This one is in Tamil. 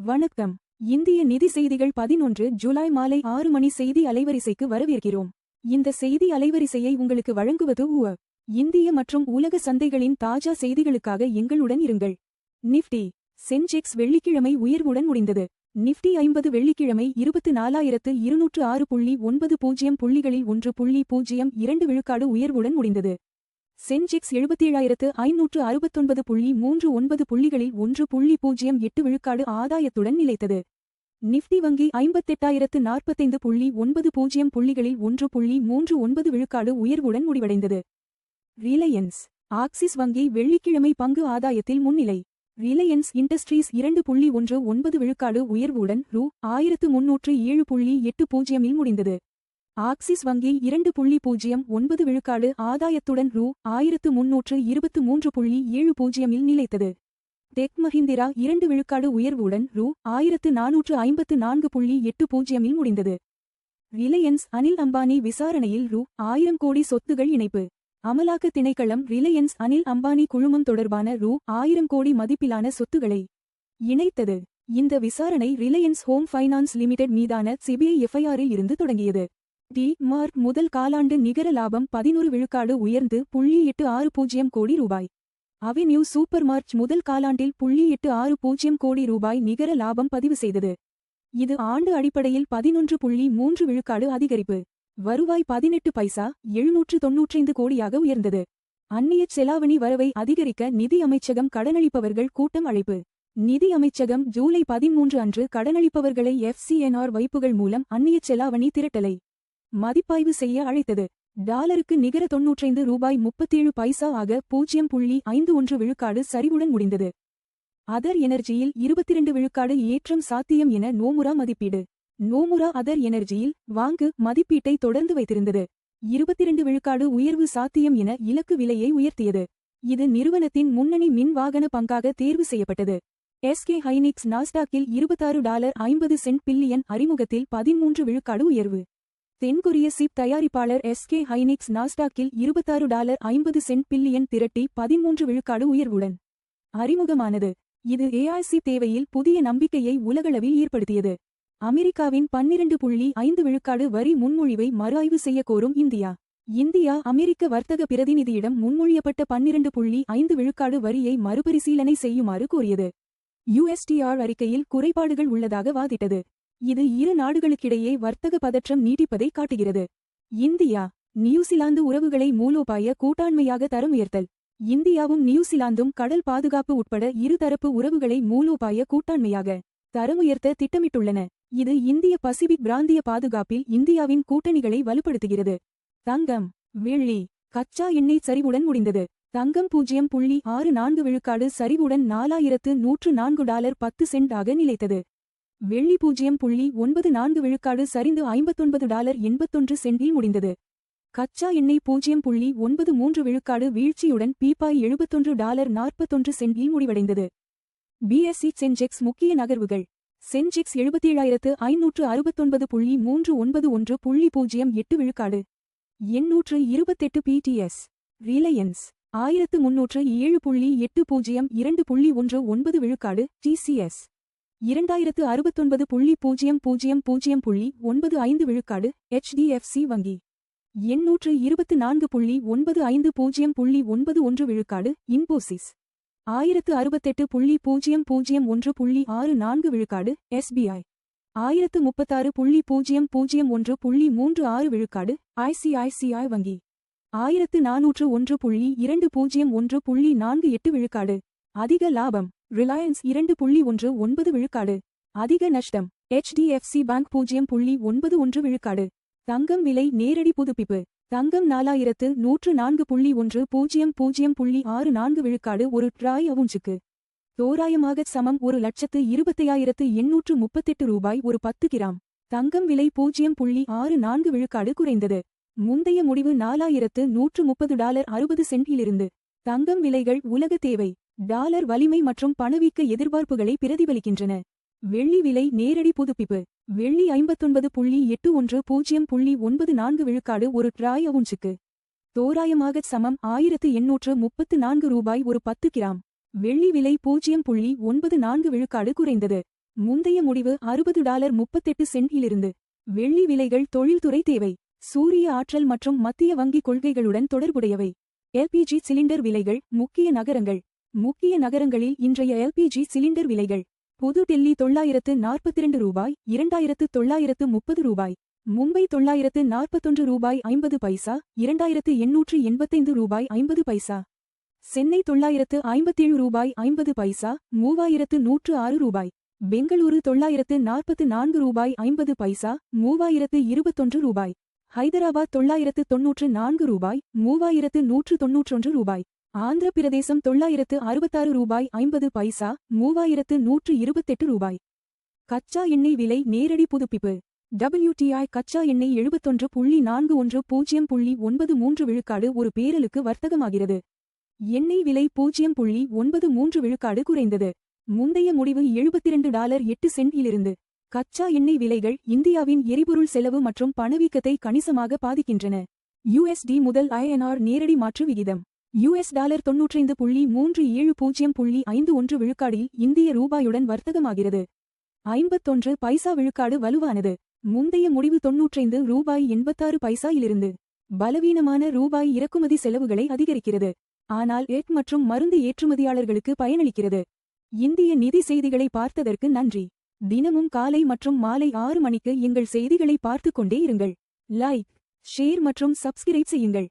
வணக்கம். இந்திய நிதி செய்திகள் 11 ஜூலை மாலை 6 மணி செய்தி அலைவரிசைக்கு வரவேற்கிறோம். இந்த செய்தி அலைவரிசையை உங்களுக்கு வழங்குவது இந்திய மற்றும் உலக சந்தைகளின் தாஜா செய்திகளுக்காக எங்களுடன் இருங்கள். நிஃப்டி சென்செக்ஸ் வெள்ளிக்கிழமை உயர்வுடன் முடிந்தது. நிஃப்டி 50 வெள்ளிக்கிழமை 24,206.90 புள்ளிகளில் 1.02 விழுக்காடு உயர்வுடன் முடிந்தது. சென்செக்ஸ் 77,569.39 புள்ளிகளில் 1.08 விழுக்காடு ஆதாயத்துடன் நிலைத்தது. நிஃப்டி வங்கி 58,045.90 புள்ளிகளில் 1.39 விழுக்காடு உயர்வுடன் முடிவடைந்தது. ரிலையன்ஸ் ஆக்சிஸ் வங்கி வெள்ளிக்கிழமை பங்கு ஆதாயத்தில் முன்னிலை. ரிலையன்ஸ் இண்டஸ்ட்ரீஸ் 2.19 விழுக்காடு உயர்வுடன் ரூ. 1307.80 முடிந்தது. ஆக்சிஸ் வங்கி 2.09 விழுக்காடு ஆதாயத்துடன் ரூ. 1323.70 நிலைத்தது. டெக் மஹிந்திரா 2 விழுக்காடு உயர்வுடன் ரூ. 1454.80 முடிந்தது. ரிலையன்ஸ் அனில் அம்பானி விசாரணையில் ரூ. 1000 கோடி சொத்துகள் இணைப்பு. அமலாக்க திணைக்களம் ரிலையன்ஸ் அனில் அம்பானி குழுமம் தொடர்பான ரூ. 1000 கோடி மதிப்பிலான சொத்துக்களை இணைத்தது. இந்த விசாரணை ரிலையன்ஸ் ஹோம் ஃபைனான்ஸ் லிமிடெட் மீதான சிபிஐ எஃப்ஐஆரில் இருந்து தொடங்கியது. டி-மார்ட் முதல் காலாண்டு நிகர லாபம் 11 விழுக்காடு உயர்ந்து .860 கோடி ரூபாய். அவென்யூ சூப்பர் மார்ட் முதல் காலாண்டில் .860 கோடி ரூபாய் நிகர லாபம் பதிவு செய்தது. இது ஆண்டு அடிப்படையில் 11.3 விழுக்காடு அதிகரிப்பு. வருவாய் 18 பைசா 795 கோடியாக உயர்ந்தது. அந்நியச் செலாவணி வரவை அதிகரிக்க நிதி அமைச்சகம் கடனளிப்பவர்கள் கூட்டம் அழைப்பு. நிதி அமைச்சகம் ஜூலை 13 அன்று கடனளிப்பவர்களை FCNR வைப்புகள் மூலம் அந்நியச் செலாவணி திரட்டலை மதிப்பாய்வு செய்ய அழைத்தது. டாலருக்கு நிகர $95.37 ஆக 0.51 விழுக்காடு சரிவுடன் முடிந்தது. அதர் எனர்ஜியில் 22 விழுக்காடு ஏற்றம் சாத்தியம் என நோமுரா மதிப்பீடு. நோமுரா அதர் எனர்ஜியில் வாங்கு மதிப்பீட்டை தொடர்ந்து வைத்திருந்தது. 22 விழுக்காடு உயர்வு சாத்தியம் என இலக்கு விலையை உயர்த்தியது. இது நிறுவனத்தின் முன்னணி மின் வாகன பங்காக தேர்வு செய்யப்பட்டது. SK ஹைனிக்ஸ் நாஸ்டாக்கில் $26.50 பில்லியன் அறிமுகத்தில் 13 விழுக்காடு உயர்வு. தென்கொரிய சிப் தயாரிப்பாளர் SK ஹைனிக்ஸ் நாஸ்டாக்கில் $26.50 பில்லியன் திரட்டி 13 விழுக்காடு உயர்வுடன் அறிமுகமானது. இது AI தேவையில் புதிய நம்பிக்கையை உலகளவில் ஏற்படுத்தியது. அமெரிக்காவின் 12.5 விழுக்காடு வரி முன்மொழிவை மறுஆய்வு செய்ய கோரும் இந்தியா. இந்தியா அமெரிக்க வர்த்தக பிரதிநிதியிடம் முன்மொழியப்பட்ட 12.5 விழுக்காடு வரியை மறுபரிசீலனை செய்யுமாறு கோரியது. USTR அறிக்கையில் குறைபாடுகள் உள்ளதாக வாதிட்டது. இது இரு நாடுகளுக்கிடையே வர்த்தக பதற்றம் நீடிப்பதை காட்டுகிறது. இந்தியா நியூசிலாந்து உறவுகளை மூலோபாய கூட்டாண்மையாக தரம் உயர்த்தல். இந்தியாவும் நியூசிலாந்தும் கடல் பாதுகாப்பு உட்பட இருதரப்பு உறவுகளை மூலோபாய கூட்டாண்மையாக தரம் உயர்த்த திட்டமிட்டுள்ளன. இது இந்திய பசிபிக் பிராந்திய பாதுகாப்பில் இந்தியாவின் கூட்டணிகளை வலுப்படுத்துகிறது. தங்கம் வெள்ளி கச்சா எண்ணெய் சரிவுடன் முடிந்தது. தங்கம் 0.64 விழுக்காடு சரிவுடன் $4,104.10 ஆக நிலைத்தது. வெள்ளி 0.94 விழுக்காடு சரிந்து $59.81 முடிந்தது. கச்சா எண்ணெய் 0.93 விழுக்காடு வீழ்ச்சியுடன் பீப்பாய் $71.41 முடிவடைந்தது. BSE சென்செக்ஸ் முக்கிய நகர்வுகள். சென்செக்ஸ் 77,569.391.08 விழுக்காடு. 828 PTS. ரிலையன்ஸ் 1307.80 விழுக்காடு. TCS 2069.00.95 விழுக்காடு. HDFC வங்கி 824.95.91 விழுக்காடு. இன்போசிஸ் 1068.001.64 விழுக்காடு. SBI 1036.001.36 விழுக்காடு. ICICI வங்கி 1401.20.48 விழுக்காடு. அதிக லாபம் ரிலையன்ஸ் 2.19 விழுக்காடு. அதிக நஷ்டம் HDFC பேங்க் 0.91 விழுக்காடு. தங்கம் விலை நேரடி புதுப்பிப்பு. தங்கம் 4104.10.64 விழுக்காடு ஒரு ட்ராய் அவுன்ஸுக்கு தோராயமாக சமம் 1,25,838 ரூபாய் ஒரு 10 கிராம். தங்கம் விலை 0.64 விழுக்காடு குறைந்தது. முந்தைய முடிவு $4,130.60 இலிருந்து. தங்கம் விலைகள் உலக தேவை டாலர் வலிமை மற்றும் பணவீக்க எதிர்பார்ப்புகளை பிரதிபலிக்கின்றன. வெள்ளி விலை நேரடி புதுப்பிப்பு. வெள்ளி 59.81 விழுக்காடு ஒரு ட்ராய் அவுன்ஸுக்கு தோராயமாக சமம் 1,834 ரூபாய் ஒரு 10 கிராம். வெள்ளி விலை 0.94 விழுக்காடு குறைந்தது. முந்தைய முடிவு $60.38 இலிருந்து. வெள்ளி விலைகள் தொழில்துறை தேவை. சூரிய ஆற்றல் மற்றும் மத்திய வங்கி கொள்கைகளுடன் தொடர்புடையவை. எல்பிஜி சிலிண்டர் விலைகள். முக்கிய நகரங்கள். முக்கிய நகரங்களில் இன்றைய எல்பிஜி சிலிண்டர் விலைகள். புது டெல்லி $942, $2930. மும்பை $941 50 $2885 50. சென்னை $957 50 $3106. பெங்களூரு $944 50 $3021. ஹைதராபாத் $994 $3191. ஆந்திர பிரதேசம் $966 50 $3128. கச்சா எண்ணெய் விலை நேரடி புதுப்பிப்பு. WTI கச்சா எண்ணெய் 71.41.93 விழுக்காடு ஒரு பேரலுக்கு வர்த்தகமாகிறது. எண்ணெய் விலை 0.93 விழுக்காடு குறைந்தது. முந்தைய முடிவு $72.08 இலிருந்து. கச்சா எண்ணெய் விலைகள் இந்தியாவின் எரிபொருள் செலவு மற்றும் பணவீக்கத்தை கணிசமாக பாதிக்கின்றன. USD முதல் INR நேரடி மாற்று விகிதம். $95.3751 விழுக்காடில் இந்திய ரூபாயுடன் வர்த்தகமாகிறது. 51 பைசா விழுக்காடு வலுவானது. முந்தைய முடிவு $95.86 இலிருந்து. பலவீனமான ரூபாய் இறக்குமதி செலவுகளை அதிகரிக்கிறது. ஆனால் எட் மற்றும் மருந்து ஏற்றுமதியாளர்களுக்கு பயனளிக்கிறது. இந்திய நிதி செய்திகளை பார்த்ததற்கு நன்றி. தினமும் காலை மற்றும் மாலை 6 மணிக்கு எங்கள் செய்திகளை பார்த்துக் கொண்டே இருங்கள். லைக், ஷேர் மற்றும் சப்ஸ்கிரைப் செய்யுங்கள்.